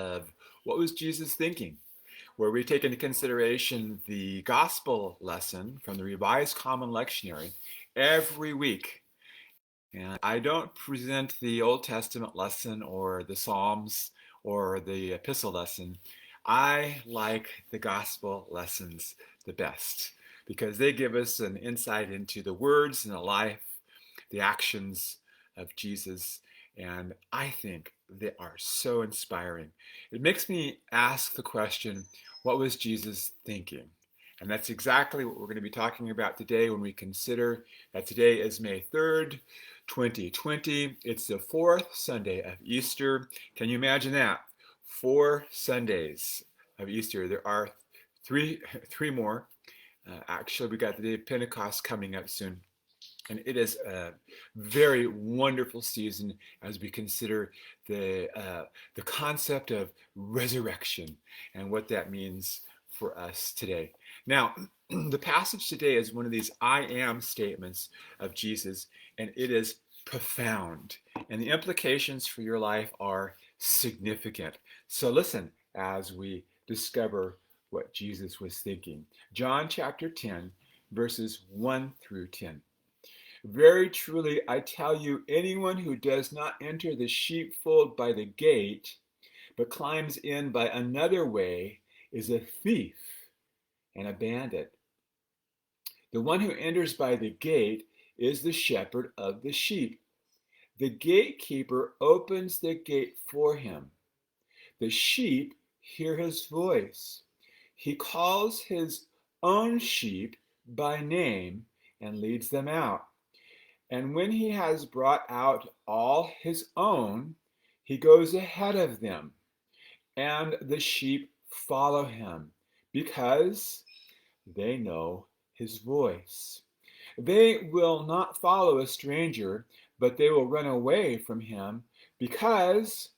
of What Was Jesus Thinking?, where we take into consideration the gospel lesson from the Revised Common Lectionary every week. And I don't present the Old Testament lesson or the Psalms or the epistle lesson. I like the gospel lessons the best because they give us an insight into the words and the life, the actions of Jesus, and I think they are so inspiring. It makes me ask the question, what was Jesus thinking? And that's exactly what we're going to be talking about today when we consider that today is May 3rd, 2020. It's the fourth Sunday of Easter. Can you imagine that? 4 Sundays of Easter. There are three more. Actually, we got the day of Pentecost coming up soon. And it is a very wonderful season as we consider the concept of resurrection and what that means for us today. Now, the passage today is one of these I am statements of Jesus, and it is profound. And the implications for your life are significant. So listen as we discover what Jesus was thinking. John chapter 10, verses 1 through 10. Very truly, I tell you, anyone who does not enter the sheepfold by the gate, but climbs in by another way, is a thief and a bandit. The one who enters by the gate is the shepherd of the sheep. The gatekeeper opens the gate for him. The sheep hear his voice. He calls his own sheep by name and leads them out. And when he has brought out all his own, he goes ahead of them, and the sheep follow him because they know his voice. They will not follow a stranger, but they will run away from him because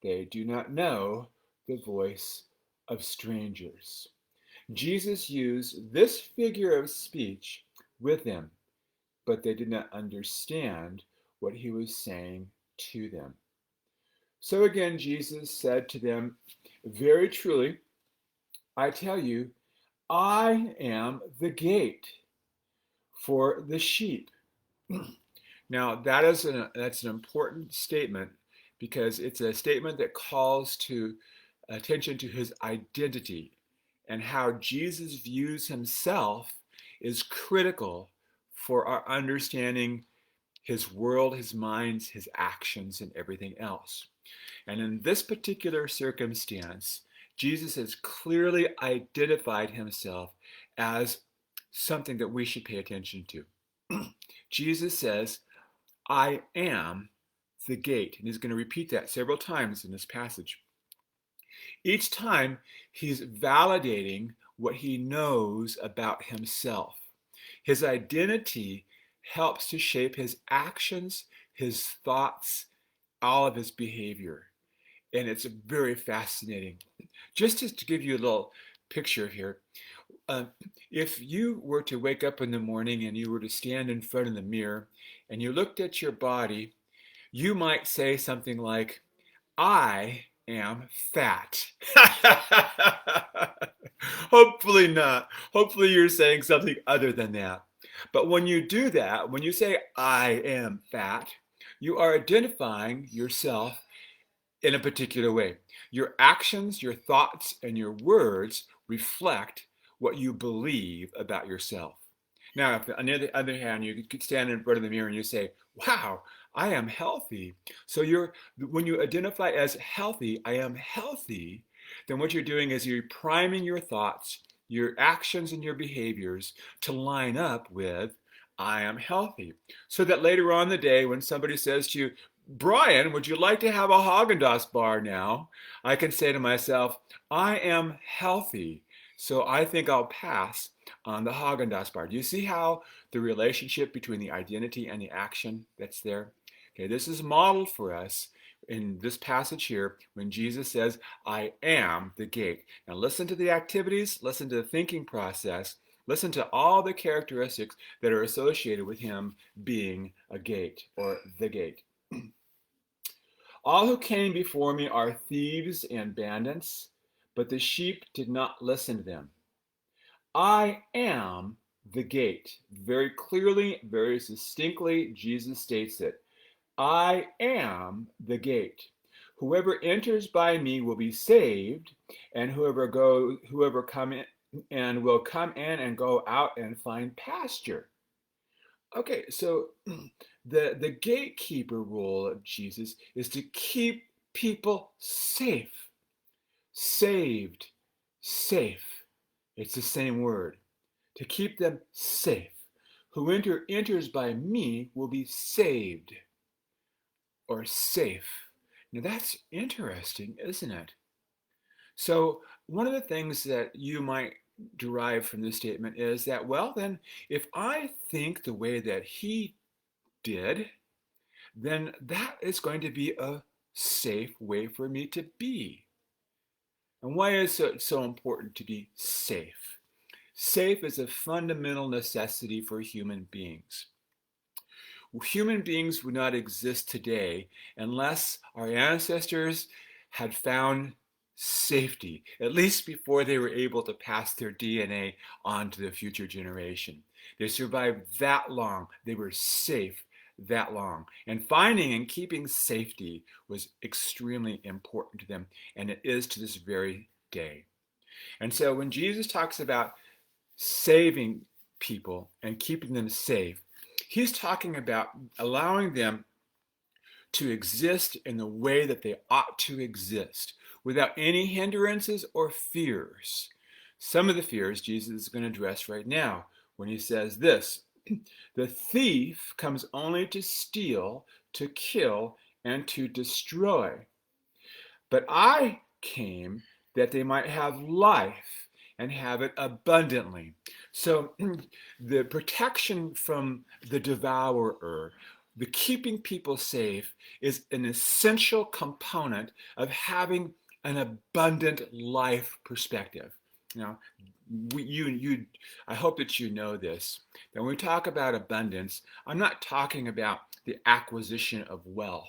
they do not know the voice of strangers. Jesus used this figure of speech with them, but they did not understand what he was saying to them. So again, Jesus said to them, very truly, I tell you, I am the gate for the sheep. Now, that's an important statement because it's a statement that calls to attention to his identity, and how Jesus views himself is critical for our understanding his world, his minds, his actions, and everything else. And in this particular circumstance, Jesus has clearly identified himself as something that we should pay attention to. Jesus says, I am the gate. And he's going to repeat that several times in this passage. Each time, he's validating what he knows about himself. His identity helps to shape his actions, his thoughts, all of his behavior. And it's very fascinating. Just to give you a little picture here, if you were to wake up in the morning and you were to stand in front of the mirror and you looked at your body, you might say something like, I am fat. Hopefully not. Hopefully you're saying something other than that. But when you do that, when you say, I am fat, you are identifying yourself in a particular way. Your actions, your thoughts, and your words reflect what you believe about yourself. Now, if on the other hand, you could stand in front of the mirror and you say, wow, I am healthy. So when you identify as healthy, I am healthy, then what you're doing is you're priming your thoughts, your actions, and your behaviors to line up with I am healthy. So that later on in the day, when somebody says to you, Brian, would you like to have a Haagen-Dazs bar now? I can say to myself, I am healthy, so I think I'll pass on the Haagen-Dazs bar. Do you see how the relationship between the identity and the action that's there? Okay, this is modeled for us in this passage here when Jesus says, I am the gate. Now listen to the activities, listen to the thinking process, listen to all the characteristics that are associated with him being a gate or the gate. All who came before me are thieves and bandits, but the sheep did not listen to them. I am the gate. Very clearly, very distinctly, Jesus states it. I am the gate. Whoever enters by me will be saved, and whoever come in and will come in and go out and find pasture. Okay, so the gatekeeper role of Jesus is to keep people safe, saved, safe. It's the same word. To keep them safe. Who enters by me will be saved or safe. Now that's interesting, isn't it? So one of the things that you might derive from this statement is that, well, then, if I think the way that he did, then that is going to be a safe way for me to be. And why is it so important to be safe? Safe is a fundamental necessity for human beings. Human beings would not exist today unless our ancestors had found safety, at least before they were able to pass their DNA on to the future generation. They survived that long. They were safe that long. And finding and keeping safety was extremely important to them, and it is to this very day. And so when Jesus talks about saving people and keeping them safe, he's talking about allowing them to exist in the way that they ought to exist without any hindrances or fears. Some of the fears Jesus is going to address right now when he says this: the thief comes only to steal, to kill, and to destroy. But I came that they might have life and have it abundantly. So the protection from the devourer, the keeping people safe, is an essential component of having an abundant life perspective. Now, I hope that you know this. That when we talk about abundance, I'm not talking about the acquisition of wealth.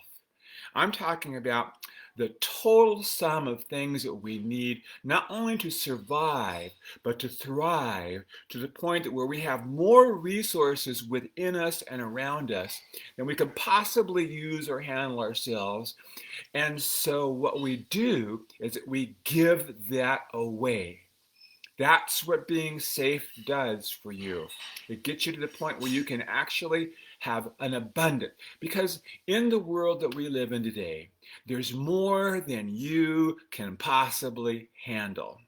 I'm talking about the total sum of things that we need, not only to survive, but to thrive, to the point that where we have more resources within us and around us than we could possibly use or handle ourselves. And so what we do is that we give that away. That's what being safe does for you. It gets you to the point where you can actually have an abundant. Because in the world that we live in today, there's more than you can possibly handle.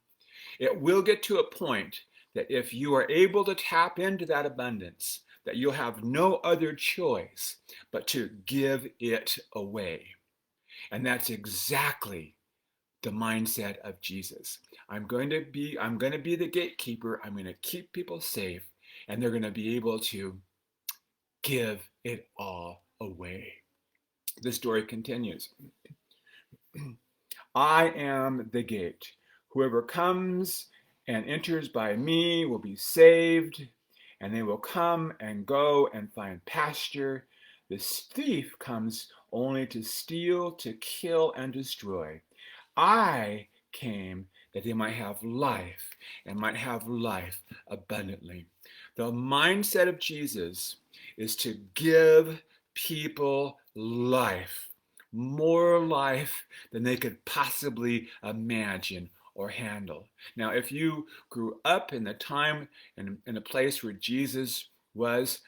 It will get to a point that if you are able to tap into that abundance, that you'll have no other choice but to give it away. And that's exactly the mindset of Jesus. I'm going to be the gatekeeper. I'm going to keep people safe, and they're going to be able to give it all away. The story continues. I am the gate. Whoever comes and enters by me will be saved, and they will come and go and find pasture. This thief comes only to steal, to kill, and destroy. I came that they might have life and might have life abundantly. The mindset of Jesus is to give people life, more life than they could possibly imagine or handle. Now, if you grew up in the time and in a place where Jesus was,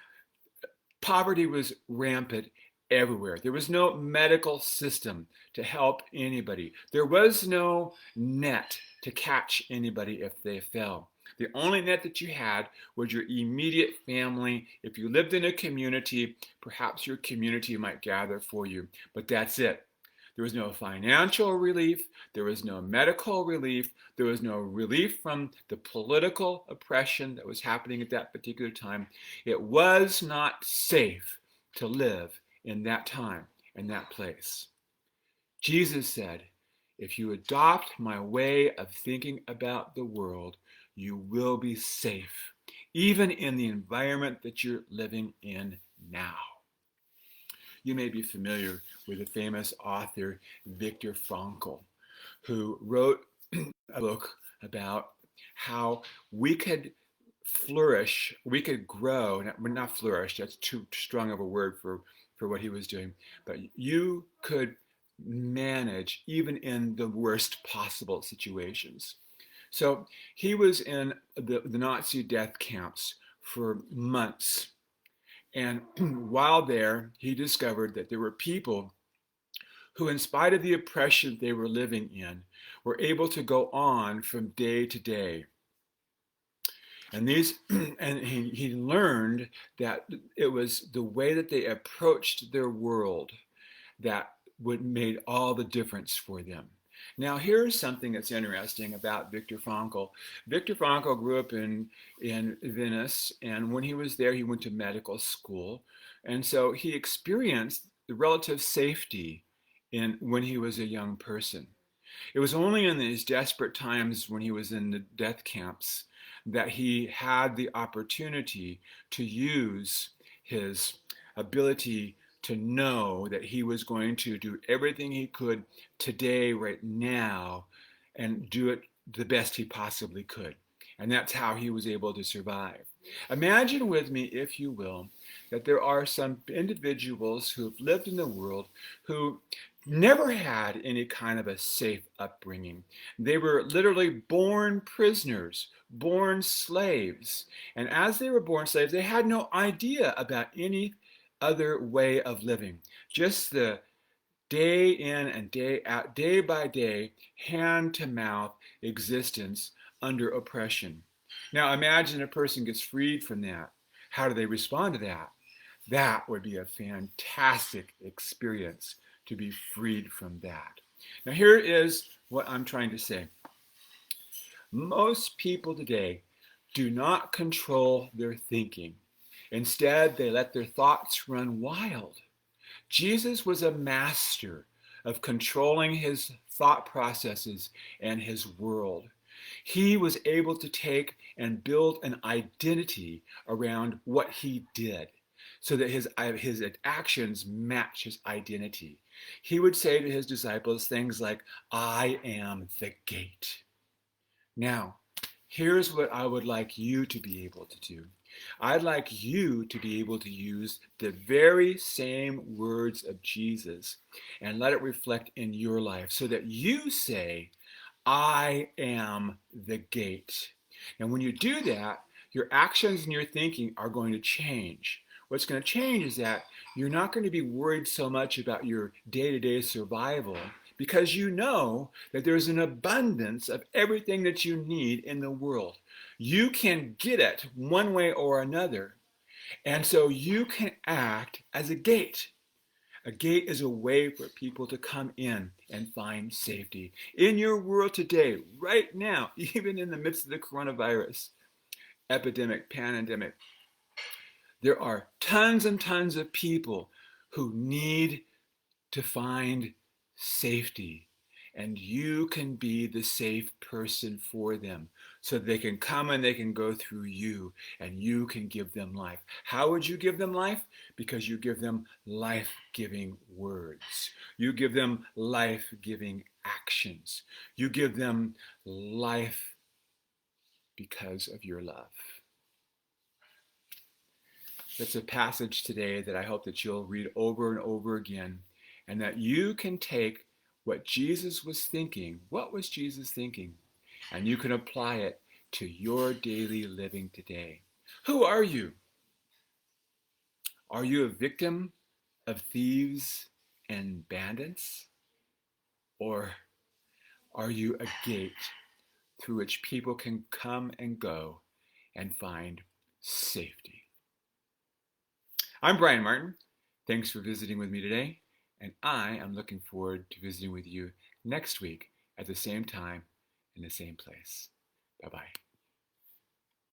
poverty was rampant everywhere. There was no medical system to help anybody. There was no net to catch anybody if they fell. The only net that you had was your immediate family. If you lived in a community, perhaps your community might gather for you, but that's it. There was no financial relief. There was no medical relief. There was no relief from the political oppression that was happening at that particular time. It was not safe to live in that time, in that place. Jesus said, if you adopt my way of thinking about the world, you will be safe, even in the environment that you're living in now. you may be familiar with the famous author Viktor Frankl, who wrote a book about how we could flourish, we could grow, not flourish, that's too strong of a word for what he was doing, but you could manage even in the worst possible situations. So he was in the Nazi death camps for months. And while there, he discovered that there were people who, in spite of the oppression they were living in, were able to go on from day to day. And he learned that it was the way that they approached their world that would made all the difference for them. Now, here's something that's interesting about Viktor Frankl. Viktor Frankl grew up in Venice, and when he was there, he went to medical school. And so he experienced the relative safety when he was a young person. It was only in these desperate times when he was in the death camps that he had the opportunity to use his ability to know that he was going to do everything he could today, right now, and do it the best he possibly could. And that's how he was able to survive. Imagine with me, if you will, that there are some individuals who have lived in the world who never had any kind of a safe upbringing. They were literally born prisoners, born slaves. And as they were born slaves, they had no idea about any other way of living. Just the day in and day out, day by day, hand to mouth existence under oppression. Now imagine a person gets freed from that. How do they respond to that? That would be a fantastic experience, to be freed from that. Now here is what I'm trying to say. Most people today do not control their thinking. Instead, they let their thoughts run wild. Jesus was a master of controlling his thought processes and his world. He was able to take and build an identity around what he did so that his actions match his identity. He would say to his disciples things like, "I am the gate." Now, here's what I would like you to be able to do. I'd like you to be able to use the very same words of Jesus and let it reflect in your life so that you say, "I am the gate." And when you do that, your actions and your thinking are going to change. What's going to change is that you're not going to be worried so much about your day-to-day survival because you know that there's an abundance of everything that you need in the world. You can get it one way or another, and so you can act as a gate. A gate is a way for people to come in and find safety. In your world today, right now, even in the midst of the coronavirus epidemic, pandemic, there are tons and tons of people who need to find safety. And you can be the safe person for them so they can come and they can go through you and you can give them life. How would you give them life? Because you give them life-giving words. You give them life-giving actions. You give them life because of your love. That's a passage today that I hope that you'll read over and over again, and that you can take what Jesus was thinking. What was Jesus thinking? And you can apply it to your daily living today. Who are you? Are you a victim of thieves and bandits? Or are you a gate through which people can come and go and find safety? I'm Brian Martin. Thanks for visiting with me today, and I am looking forward to visiting with you next week at the same time in the same place. Bye-bye.